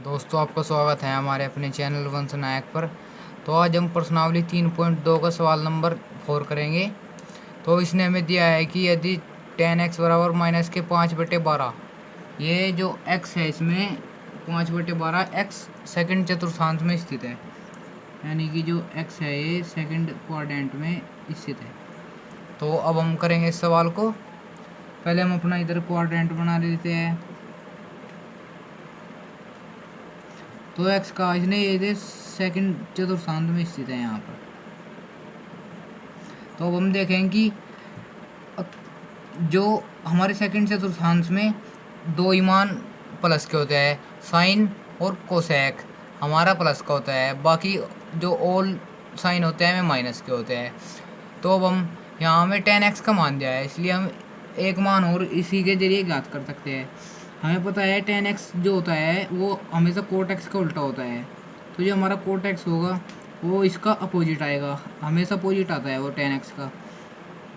दोस्तों, आपका स्वागत है हमारे अपने चैनल वंश नायक पर। तो आज हम प्रश्नावली 3.2 का सवाल नंबर 4 करेंगे। तो इसने हमें दिया है कि यदि 10x बराबर माइनस के 5/12, ये जो x है इसमें 5/12 x सेकंड चतुर्थांश में स्थित है, यानी कि जो x है ये सेकंड क्वाड्रेंट में स्थित है। तो अब हम करेंगे इस सवाल को। पहले हम अपना इधर क्वाड्रेंट बना लेते हैं। तो x का इसने ये सेकंड चतुर्थांश में स्थित है यहाँ पर। तो अब हम देखें कि जो हमारे सेकंड चतुर्थांश में दो ही मान प्लस के होते हैं, साइन और कोसेक हमारा प्लस का होता है, बाकी जो ऑल साइन होते हैं हमें माइनस के होते हैं। तो अब हम यहाँ हमें 10x का मान दिया है, इसलिए हम एक मान और इसी के जरिए ज्ञात कर सकते हैं। हमें पता है 10x जो होता है वो हमेशा कोट x का उल्टा होता है। तो जो हमारा कोट x होगा वो इसका अपोजिट आएगा, हमेशा अपोजिट आता है वो 10x का।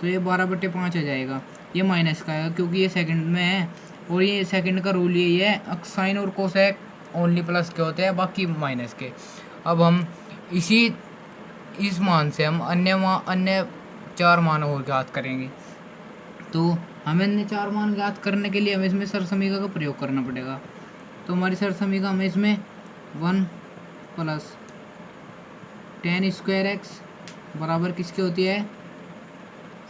तो ये 12/5 आ जाएगा। ये माइनस का है क्योंकि ये सेकंड में है, और ये सेकंड का रूल यही है, साइन और कोसेक ओनली प्लस के होते हैं, बाकी माइनस के। अब हम इस मान से हम अन्य 4 मान और ज्ञात करेंगे। तो हमें अन्य 4 मान ज्ञात करने के लिए हमें इसमें सरसमीका का प्रयोग करना पड़ेगा। तो हमारी सरसमीका हमें इसमें 1 + 10² x बराबर किसके होती है,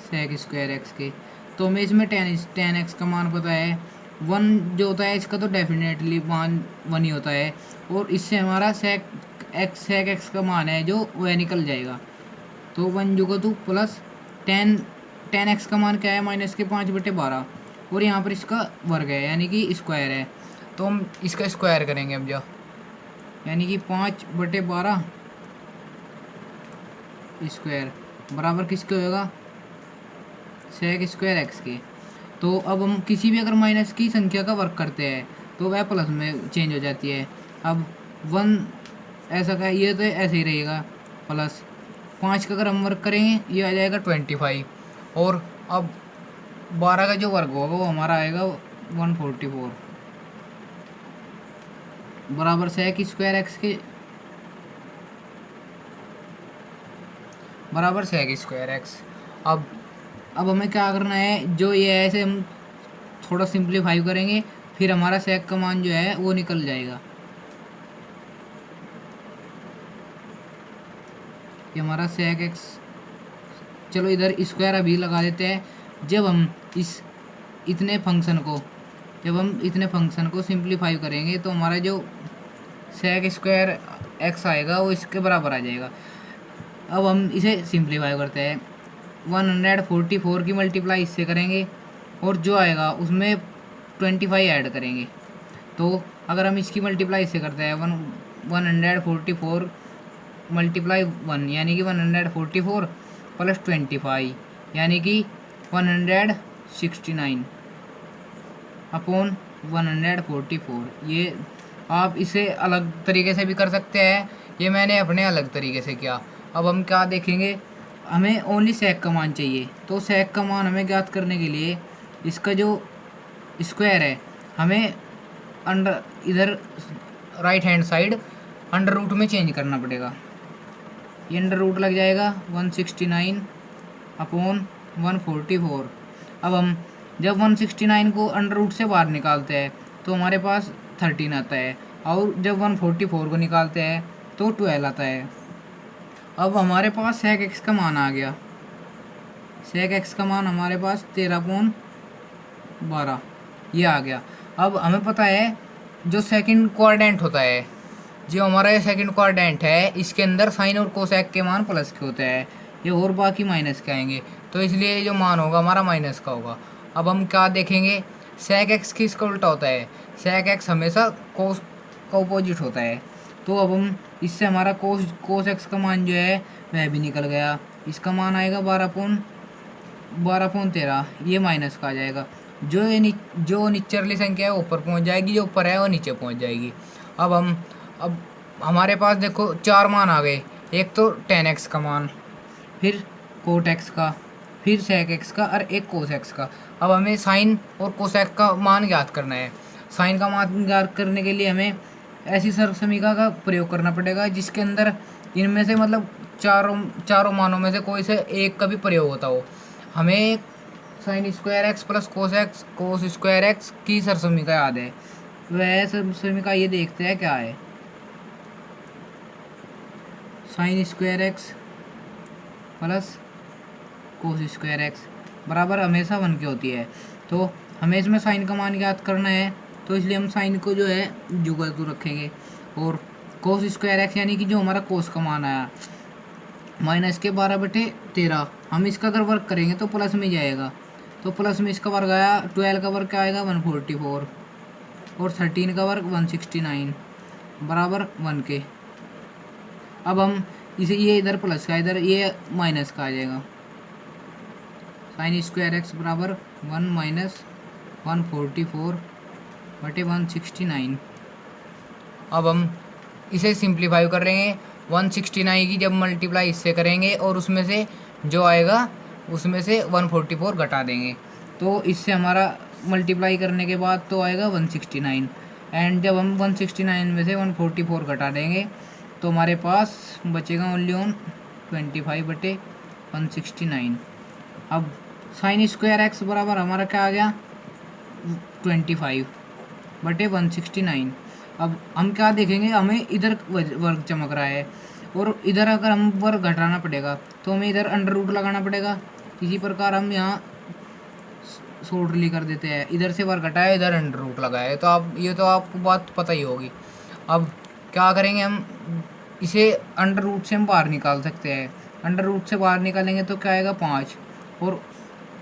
sec² x के। तो हमें इसमें 10x का मान पता है। 1 जो होता है इसका तो डेफिनेटली मान 1 ही होता है, और इससे हमारा sec x का मान है जो वह निकल जाएगा। तो 1 जुगा 2 प्लस 10x का मान क्या है, माइनस के 5/12, और यहाँ पर इसका वर्ग है यानी कि स्क्वायर है। तो हम इसका स्क्वायर करेंगे अब जो, यानी कि 5/12 स्क्वायर बराबर किसके होगा, sec² x के। तो अब हम किसी भी अगर माइनस की संख्या का वर्ग करते हैं तो वह प्लस में चेंज हो जाती है। अब 1 ऐसा का ये तो ऐसे ही रहेगा, प्लस 5 का अगर हम वर्ग करेंगे ये आ जाएगा 25, और अब 12 का जो वर्ग होगा वो हमारा आएगा 144 बराबर sec² x के, बराबर sec² x। अब हमें क्या करना है, जो ये है ऐसे हम थोड़ा सिंप्लीफाई करेंगे, फिर हमारा sec का मान जो है वो निकल जाएगा। ये हमारा sec x, चलो इधर स्क्वायर अभी लगा देते हैं। जब हम इतने फंक्शन को सिंप्लीफाई करेंगे तो हमारा जो sec² x आएगा वो इसके बराबर आ जाएगा। अब हम इसे सिंप्लीफाई करते हैं, 144 की मल्टीप्लाई इससे करेंगे और जो आएगा उसमें 25 ऐड करेंगे। तो अगर हम इसकी मल्टीप्लाई इससे करते हैं 144 मल्टीप्लाई 1 यानी कि 144 प्लस 25 यानी कि 169 अपॉन 144। ये आप इसे अलग तरीके से भी कर सकते हैं, ये मैंने अपने अलग तरीके से किया। अब हम क्या देखेंगे, हमें ओनली sec का मान चाहिए। तो sec का मान हमें ज्ञात करने के लिए इसका जो स्क्वायर है हमें इधर right hand side under root में चेंज करना पड़ेगा। ये अंडर रूट लग जाएगा 169 अपॉन 144। अब हम जब 169 को अंडर रूट से बाहर निकालते हैं तो हमारे पास 13 आता है, और जब 144 को निकालते हैं तो 12 आता है। अब हमारे पास sec x का मान आ गया। sec x का मान हमारे पास 13/12 ये आ गया। अब हमें पता है जो सेकंड क्वाड्रेंट होता है, जो हमारा ये सेकंड क्वाड्रेंट है, इसके अंदर साइन और कोसेक के मान प्लस के होते हैं, ये और बाकी माइनस के आएंगे। तो इसलिए जो मान होगा हमारा माइनस का होगा। अब हम क्या देखेंगे, sec x किसका उल्टा होता है, sec x हमेशा कोस का अपोजिट होता है। तो अब हम इससे हमारा कोस x का मान जो है वह भी निकल गया। इसका मान आएगा 12/13, ये माइनस का आ जाएगा। जो निचली संख्या है ऊपर पहुंच जाएगी, जो ऊपर है वो नीचे पहुंच जाएगी। अब हमारे पास देखो 4 मान आ गए, एक तो 10x का मान, फिर कोट x का, फिर sec x का, और एक कोस x का। अब हमें साइन और कोसेक का मान ज्ञात करना है। साइन का मान ज्ञात करने के लिए हमें ऐसी सरसमीका का प्रयोग करना पड़ेगा जिसके अंदर इनमें से मतलब चारों मानों में से कोई से एक का भी प्रयोग होता हो। हमें sine square x plus cos square x की सरसमीका याद है। वह सरसमीका ये देखते हैं क्या है। Sine square x plus cos square x बराबर हमेशा 1 की होती है। तो हमें इसमें साइन का मान ज्ञात करना है, तो इसलिए हम साइन को जो है जुगल को रखेंगे। और कोस स्क्वायर एक्स यानी कि जो हमारा कोस का मान आया माइनस के 12/13, हम इसका अगर वर्क करेंगे तो प्लस में जाएगा। तो प्लस में इसका वर्ग आया, 12 का वर्ग क्या आएगा 144 और 13 का वर्ग 169 बराबर 1 के। अब हम इसे ये इधर प्लस का इधर ये माइनस का आ जाएगा। साइन स्क्वायर एक्स बराबर 1 माइनस 144/169। अब हम इसे सिंप्लीफाई कर रहे हैं। 169 की जब मल्टीप्लाई इससे करेंगे और उसमें से जो आएगा उसमें से 144 घटा देंगे, तो इससे हमारा मल्टीप्लाई करने के बाद तो आएगा 169। एंड जब हम 169 में से 144 घटा देंगे तो हमारे पास बचेगा ओनली ऑन 25/169। अब साइन स्क्वायर एक्स बराबर हमारा क्या आ गया 25/169। अब हम क्या देखेंगे, हमें इधर वर्ग चमक रहा है और इधर अगर हम वर्ग घटाना पड़ेगा तो हमें इधर अंडर रूट लगाना पड़ेगा। इसी प्रकार हम यहाँ शॉर्टली कर देते हैं, इधर से वर्ग घटाया इधर अंडर रूट लगाया, तो आप ये तो आपको बात पता ही होगी। अब क्या करेंगे, हम इसे अंडर रूट से हम बाहर निकाल सकते हैं। अंडर रूट से बाहर निकालेंगे तो क्या आएगा 5 और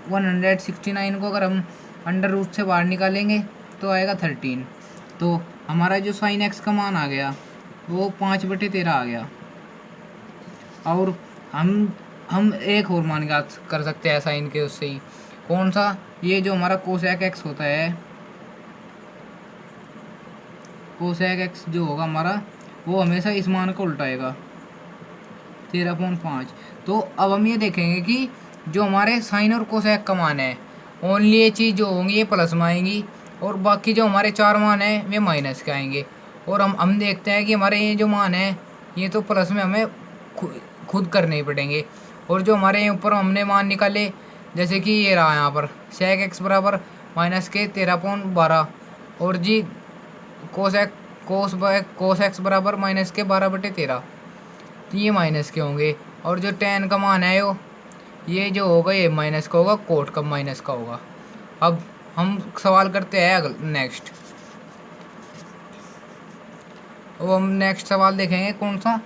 169 को अगर हम अंडर रूट से बाहर निकालेंगे तो आएगा 13। तो हमारा जो साइन एक्स का मान आ गया वो 5/13 आ गया। और हम एक और मान ज्ञात कर सकते हैं साइन के उससे ही। कौन सा, ये जो हमारा कोसेक एक्स होता है, कोसेक एक्स जो होगा हमारा वो हमेशा इस मान को उल्टाएगा 13.5। तो अब हम ये देखेंगे कि जो हमारे साइन और कोसेक का मान है ओनली ये चीज़ जो होंगी ये प्लस में आएंगी और बाकी जो हमारे 4 मान हैं वे माइनस के आएंगे। और हम देखते हैं कि हमारे ये जो मान है ये तो प्लस में हमें खुद करने ही पड़ेंगे। और जो हमारे ऊपर हमने मान निकाले जैसे कि ये रहा यहाँ पर सेक एक्स बराबर माइनस के 13.12 और जी कोस एक्स बराबर माइनस के 12/13, तो ये माइनस के होंगे। और जो टेन का मान है ये जो होगा ये माइनस का होगा, कोट का माइनस का होगा। अब हम सवाल करते हैं नेक्स्ट। अब हम नेक्स्ट सवाल देखेंगे कौन सा,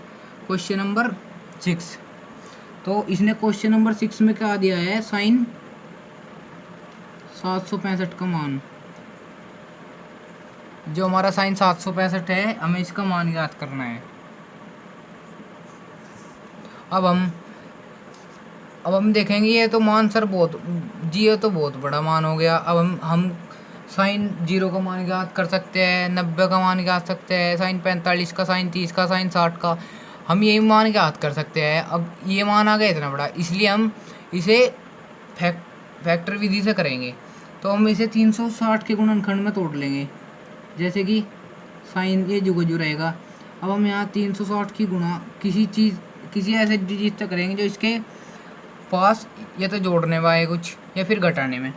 क्वेश्चन नंबर 6। तो इसने क्वेश्चन नंबर 6 में क्या दिया है, साइन 765 का मान। जो हमारा साइन 765 है हमें इसका मान ज्ञात करना है। अब हम देखेंगे ये तो मान सर बहुत जी, ये तो बहुत बड़ा मान हो गया। अब हम साइन 0 का मान ज्ञात कर सकते हैं, 90 का मान ज्ञात सकते हैं, साइन 45 का, साइन 30 का, साइन 60 का, हम यही मान ज्ञात कर सकते हैं। अब ये मान आ गया इतना बड़ा, इसलिए हम इसे फैक्टर विधि से करेंगे। तो हम इसे 360 के गुणनखंड में तोड़ लेंगे, जैसे कि साइन ये जो रहेगा। अब हम यहाँ 360 की गुणा किसी ऐसे डिजिट से करेंगे जो इसके पास या तो जोड़ने वाले कुछ या फिर घटाने में।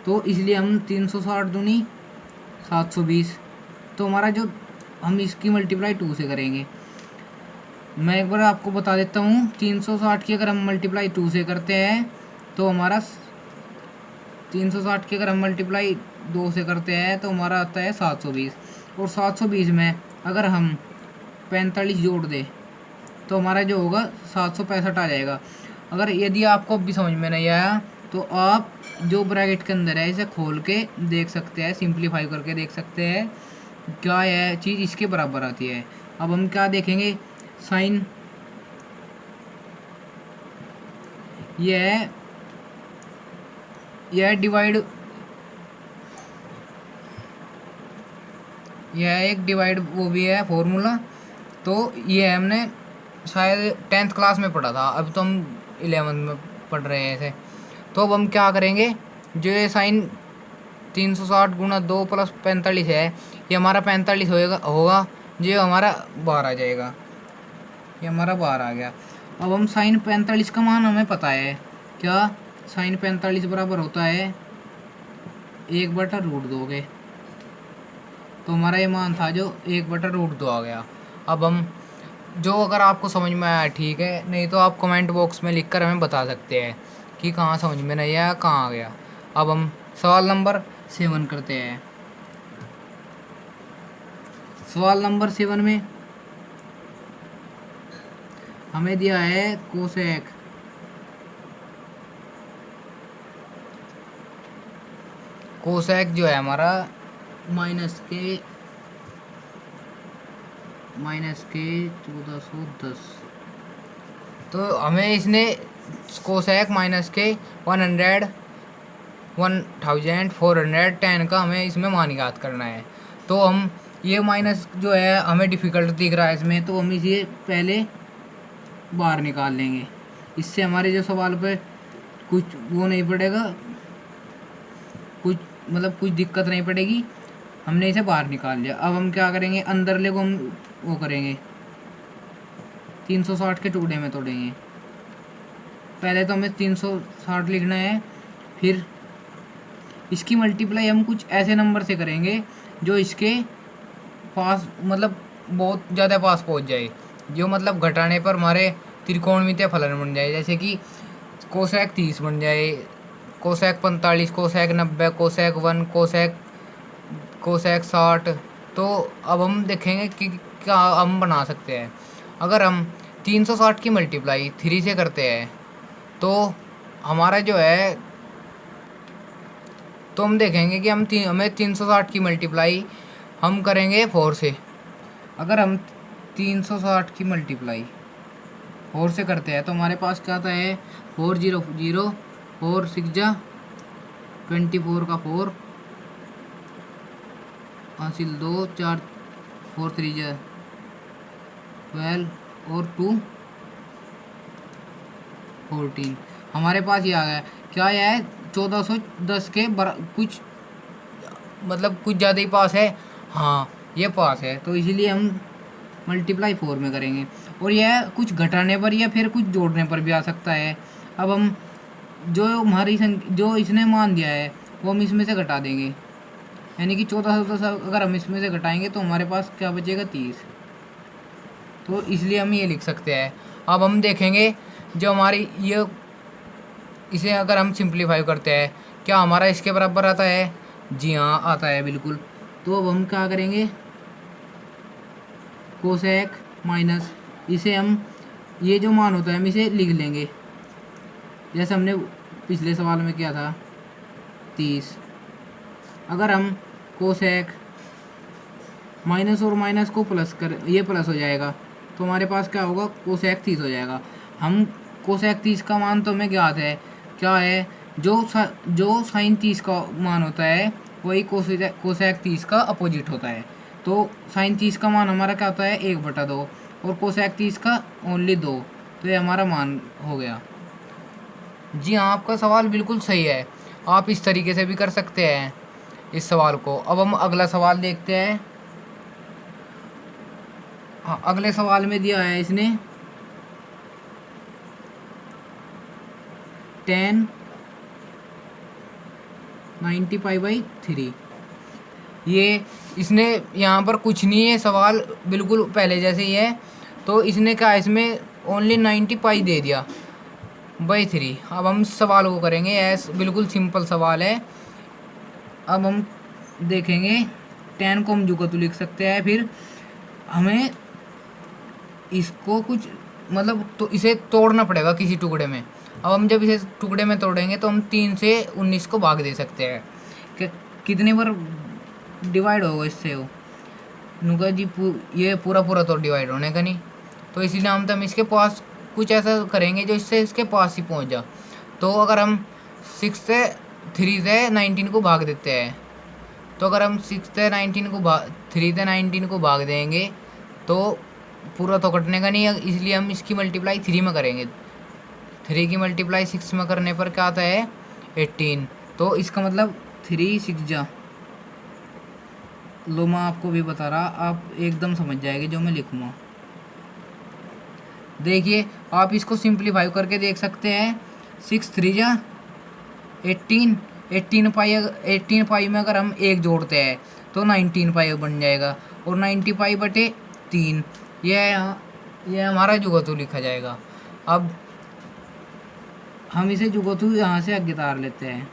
तो इसलिए हम 360 दूनी 720, तो हमारा जो हम इसकी मल्टीप्लाई 2 से करेंगे। मैं एक बार आपको बता देता हूँ, 360 की अगर हम मल्टीप्लाई 2 से करते हैं तो हमारा 360 की अगर हम मल्टीप्लाई 2 से करते हैं तो हमारा आता है 720। और 720 में अगर हम 45 जोड़ दें तो हमारा जो होगा 765 आ जाएगा। अगर यदि आपको अब भी समझ में नहीं आया तो आप जो ब्रैकेट के अंदर है इसे खोल के देख सकते हैं, सिंप्लीफाई करके देख सकते हैं क्या यह चीज़ इसके बराबर आती है। अब हम क्या देखेंगे, साइन यह डिवाइड, यह एक डिवाइड वो भी है फॉर्मूला। तो ये हमने शायद 10th क्लास में पढ़ा था, अब तो हम 11th में पढ़ रहे हैं ऐसे। तो अब हम क्या करेंगे, जो ये साइन 360 गुणा 2 प्लस 45 है ये हमारा 45 होगा ये हमारा बार आ जाएगा, ये हमारा बार आ गया। अब हम साइन 45 का मान हमें पता है, क्या साइन 45 बराबर होता है 1/√2 के। तो हमारा ये मान था जो 1/√2 आ गया। अब हम जो अगर आपको समझ में आया ठीक है, नहीं तो आप कमेंट बॉक्स में लिखकर हमें बता सकते हैं कि कहाँ समझ में नहीं आया, कहाँ आ गया। अब हम सवाल नंबर 7 करते हैं। सवाल नंबर 7 में हमें दिया है कोसेक कोसेक जो है हमारा -1410। तो हमें इसने कोसेक -1410 का हमें इसमें मान याद करना है। तो हम ये माइनस जो है हमें डिफ़िकल्ट दिख रहा है इसमें, तो हम इसे पहले बाहर निकाल लेंगे। इससे हमारे जो सवाल पे कुछ वो नहीं पड़ेगा, कुछ मतलब कुछ दिक्कत नहीं पड़ेगी। हमने इसे बाहर निकाल लिया। अब हम क्या करेंगे, अंदर ले को हम वो करेंगे 360 के टुकड़े में तोड़ेंगे। पहले तो हमें 360 लिखना है, फिर इसकी मल्टीप्लाई हम कुछ ऐसे नंबर से करेंगे जो इसके पास मतलब बहुत ज़्यादा पास पहुंच जाए, जो मतलब घटाने पर हमारे त्रिकोणमितीय फलन बन जाए। जैसे कि कोसेक 30 बन जाए, कोसेक 45, कोसेक 90, कोसेक 1, कोसेक 60। तो अब हम देखेंगे कि क्या हम बना सकते हैं। अगर हम 360 की मल्टीप्लाई 3 से करते हैं तो हमारा जो है, तो हम देखेंगे कि हमें 360 की मल्टीप्लाई हम करेंगे 4 से। अगर हम 360 की मल्टीप्लाई 4 से करते हैं तो हमारे पास क्या आता है 4 0 0, 4 6 जा 24 का 4 हासिल 2, 4 4 3 जा 12 और 2 14। हमारे पास ये आ गया। क्या यह है 1410 के कुछ मतलब कुछ ज़्यादा ही पास है। हाँ ये पास है, तो इसीलिए हम मल्टीप्लाई 4 में करेंगे। और यह कुछ घटाने पर या फिर कुछ जोड़ने पर भी आ सकता है। अब हम जो हमारी जो इसने मान दिया है वो हम इसमें से घटा देंगे, यानी कि 1410 अगर हम इसमें से घटाएंगे तो हमारे पास क्या बचेगा 30। तो इसलिए हम ये लिख सकते हैं। अब हम देखेंगे जो हमारी ये, इसे अगर हम सिंप्लीफाई करते हैं क्या हमारा इसके बराबर आता है। जी हाँ आता है बिल्कुल। तो अब हम क्या करेंगे, कोसेक माइनस इसे हम ये जो मान होता है हम इसे लिख लेंगे जैसे हमने पिछले सवाल में किया था 30। अगर हम कोसेक माइनस और माइनस को प्लस कर, ये प्लस हो जाएगा तो हमारे पास क्या होगा कोसेक 30 हो जाएगा। हम कोसेक 30 का मान तो हमें ज्ञात है, क्या है जो साइन 30 का मान होता है वही कोसेक 30 का अपोजिट होता है। तो साइन 30 का मान हमारा क्या होता है 1/2 और कोसेक 30 का ओनली 2। तो ये हमारा मान हो गया। जी हाँ आपका सवाल बिल्कुल सही है, आप इस तरीके से भी कर सकते हैं इस सवाल को। अब हम अगला सवाल देखते हैं। हाँ अगले सवाल में दिया है इसने 10 90π/3। ये इसने यहाँ पर कुछ नहीं है, सवाल बिल्कुल पहले जैसे ही है। तो इसने क्या इसमें ओनली 90π दे दिया बाई 3। अब हम सवाल को करेंगे ऐस, बिल्कुल सिंपल सवाल है। अब हम देखेंगे 10 को हम जुगतु लिख सकते हैं, फिर हमें इसको कुछ मतलब तो इसे तोड़ना पड़ेगा किसी टुकड़े में। अब हम जब इसे टुकड़े में तोड़ेंगे तो हम 3 से 19 को भाग दे सकते हैं कि कितने बार डिवाइड होगा इससे वो नुका जी ये पूरा तो डिवाइड होने का नहीं। तो इसीलिए हम इसके पास कुछ ऐसा करेंगे जो इससे इसके पास ही पहुंच जा। तो अगर हम 3 से 19 को भाग देते हैं, तो अगर हम 3 से 19 को भाग देंगे तो पूरा तो कटने का नहीं है, इसलिए हम इसकी मल्टीप्लाई 3 में करेंगे। 3 की मल्टीप्लाई 6 में करने पर क्या आता है 18। तो इसका मतलब 3 6 जा लो मैं आपको भी बता रहा, आप एकदम समझ जाएंगे जो मैं लिखूँगा। देखिए आप इसको सिंप्लीफाई करके देख सकते हैं। 6 3 जा 18, 18 पाई में अगर हम एक जोड़ते हैं तो 19 पाई बन जाएगा, और 90 पाई बटे 3, यह हमारा जुगतु लिखा जाएगा। अब हम इसे जुगतु यहाँ से आगे तार लेते हैं,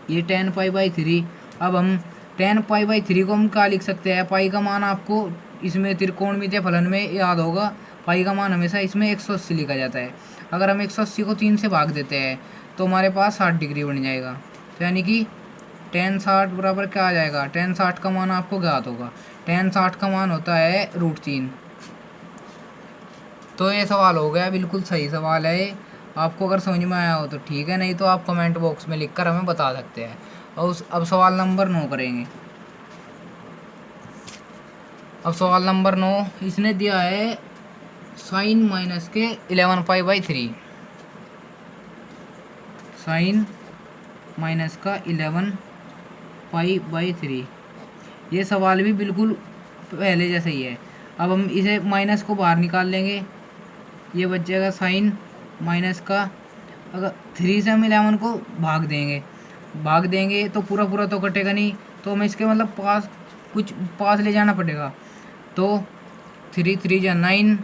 ये 10 पाई बाई 3। अब हम 10 पाई बाई 3 को हम क्या लिख सकते हैं, पाई का मान आपको इसमें त्रिकोणमितीय फलन में याद होगा, पाई का मान हमेशा इसमें 180 लिखा जाता है। अगर हम 180 को 3 से भाग देते हैं तो हमारे पास 60 डिग्री बन जाएगा। तो यानी कि 10 60 बराबर क्या आ जाएगा, 10 60 का मान आपको ज्ञात होगा, 10 60 का मान होता है √3। तो ये सवाल हो गया, बिल्कुल सही सवाल है ये। आपको अगर समझ में आया हो तो ठीक है, नहीं तो आप कमेंट बॉक्स में लिखकर हमें बता सकते हैं। और अब सवाल नंबर 9 करेंगे। अब सवाल नंबर 9 इसने दिया है साइन माइनस के 11 पाई बाई 3, साइन माइनस का 11 पाई बाई 3। ये सवाल भी बिल्कुल पहले जैसा ही है। अब हम इसे माइनस को बाहर निकाल लेंगे, ये बच जाएगा साइन माइनस का, अगर 3 से हम 11 को भाग देंगे तो पूरा पूरा तो कटेगा नहीं, तो हमें इसके मतलब पास ले जाना पड़ेगा। तो 3 3 जा 9,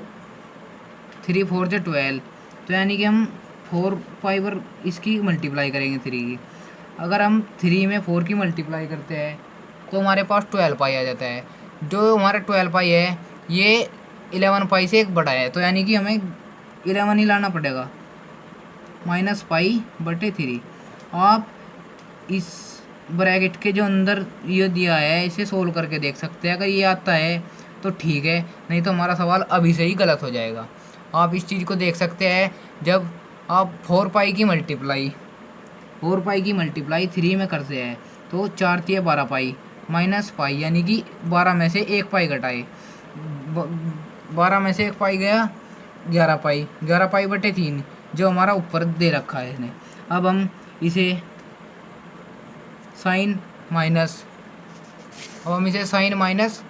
3 4 जा 12, तो यानी कि हम 4 पाई पर इसकी मल्टीप्लाई करेंगे 3 की। अगर हम 3 में 4 की मल्टीप्लाई करते हैं तो हमारे पास 12 पाई आ जाता है। जो हमारा 12 पाई है ये 11 पाई से एक बड़ा है, तो यानी कि हमें 11 ही लाना पड़ेगा, माइनस पाई बटे 3। आप इस ब्रैकेट के जो अंदर ये दिया है इसे सोल्व करके देख सकते हैं। अगर ये आता है तो ठीक है, नहीं तो हमारा सवाल अभी से ही गलत हो जाएगा। आप इस चीज़ को देख सकते हैं, जब आप 4 पाई की मल्टीप्लाई 3 में करते हैं तो 4 3 12 पाई माइनस पाई, यानी कि 12 में से 1 पाई घटाए, 12 में से 1 पाई गया 11 पाई, 11 पाई बटे 3 जो हमारा ऊपर दे रखा है इसने। अब हम इसे साइन माइनस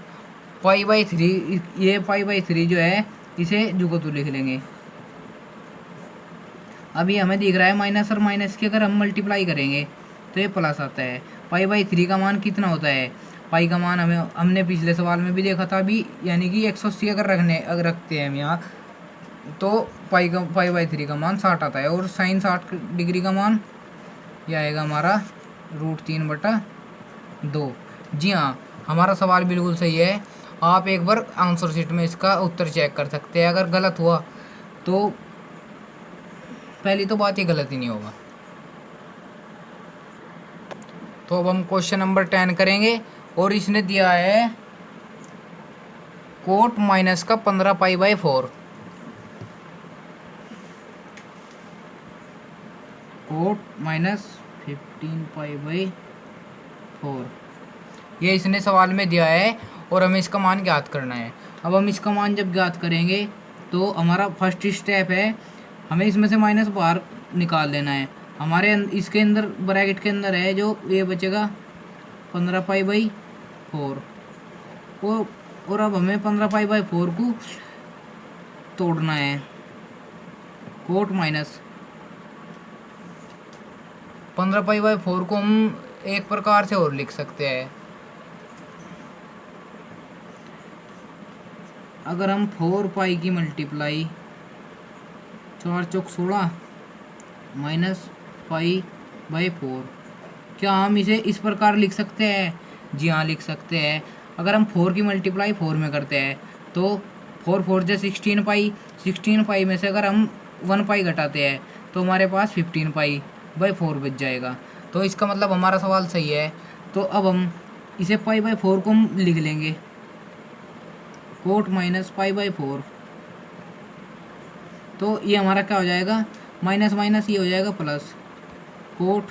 पाई बाई 3, ये पाई बाई 3 जो है इसे जुगतु लिख लेंगे। अभी हमें दिख रहा है माइनस और माइनस की अगर हम मल्टीप्लाई करेंगे तो ये प्लस आता है। पाई बाई 3 का मान कितना होता है, पाई का मान हमने पिछले सवाल में भी देखा था अभी, यानी कि 180 अगर रखते हैं हम यहाँ, तो पाई बाई 3 का मान 60 आता है, और साइन 60 डिग्री का मान यह आएगा हमारा √3/2। जी हाँ, हमारा सवाल बिल्कुल सही है। आप एक बार आंसर शीट में इसका उत्तर चेक कर सकते हैं। अगर गलत हुआ तो पहली तो बात ही गलत ही नहीं होगा। तो अब हम क्वेश्चन नंबर 10 करेंगे, और इसने दिया है कोट माइनस का 15 pi by 4, cot minus 15 pi by 4, ये इसने सवाल में दिया है और हमें इसका मान ज्ञात करना है। अब हम इसका मान जब ज्ञात करेंगे तो हमारा फर्स्ट स्टेप है, हमें इसमें से माइनस बाहर निकाल लेना है। हमारे इसके अंदर ब्रैकेट के अंदर है जो ये बचेगा 15 पाई बाई 4, और अब हमें 15 पाई बाई 4 को तोड़ना है। कोट माइनस 15 पाई बाई 4 को हम एक प्रकार से और लिख सकते हैं। अगर हम 4 पाई की multiply 4 Chowk 16 minus pi by 4, क्या हम इसे इस प्रकार लिख सकते हैं? जी हाँ, लिख सकते हैं। अगर हम 4 की मल्टीप्लाई 4 में करते हैं तो 4 4 जा 16 पाई, 16 पाई में से अगर हम 1 पाई घटाते हैं तो हमारे पास 15 पाई बाई 4 बच जाएगा। तो इसका मतलब हमारा सवाल सही है। तो अब हम इसे पाई बाई 4 को हम लिख लेंगे, कोट माइनस पाई बाई 4, तो ये हमारा क्या हो जाएगा, माइनस माइनस ये हो जाएगा plus, coat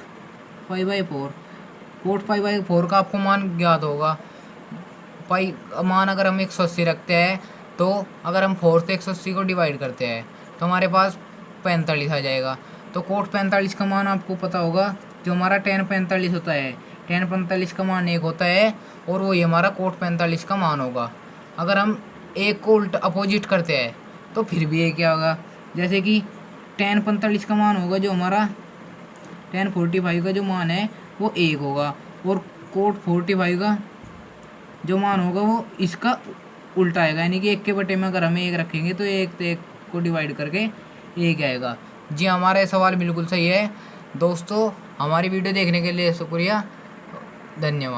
pi by 4। Coat pi by 4 का आपको मान ज्ञात होगा। पाई मान अगर हम 180 रखते हैं तो अगर हम 4 से 180 को डिवाइड करते हैं तो हमारे पास 45 आ जाएगा। तो कोट 45 का मान आपको पता होगा, जो हमारा 10 45 होता है, tan 45 का मान 1 होता है और वही हमारा cot 45 का मान होगा। अगर हम एक को उल्टा अपोजिट करते हैं तो फिर भी ये क्या होगा, जैसे कि tan 45 का मान होगा जो हमारा tan 45 का जो मान है वो 1 होगा और cot 45 का जो मान होगा वो इसका उल्टा आएगा, यानी कि 1 के बटे में अगर हम 1 रखेंगे तो 1 को डिवाइड करके 1 आएगा। जी हमारा सवाल बिल्कुल सही है। दोस्तों हमारी वीडियो देखने के लिए शुक्रिया, धन्यवाद।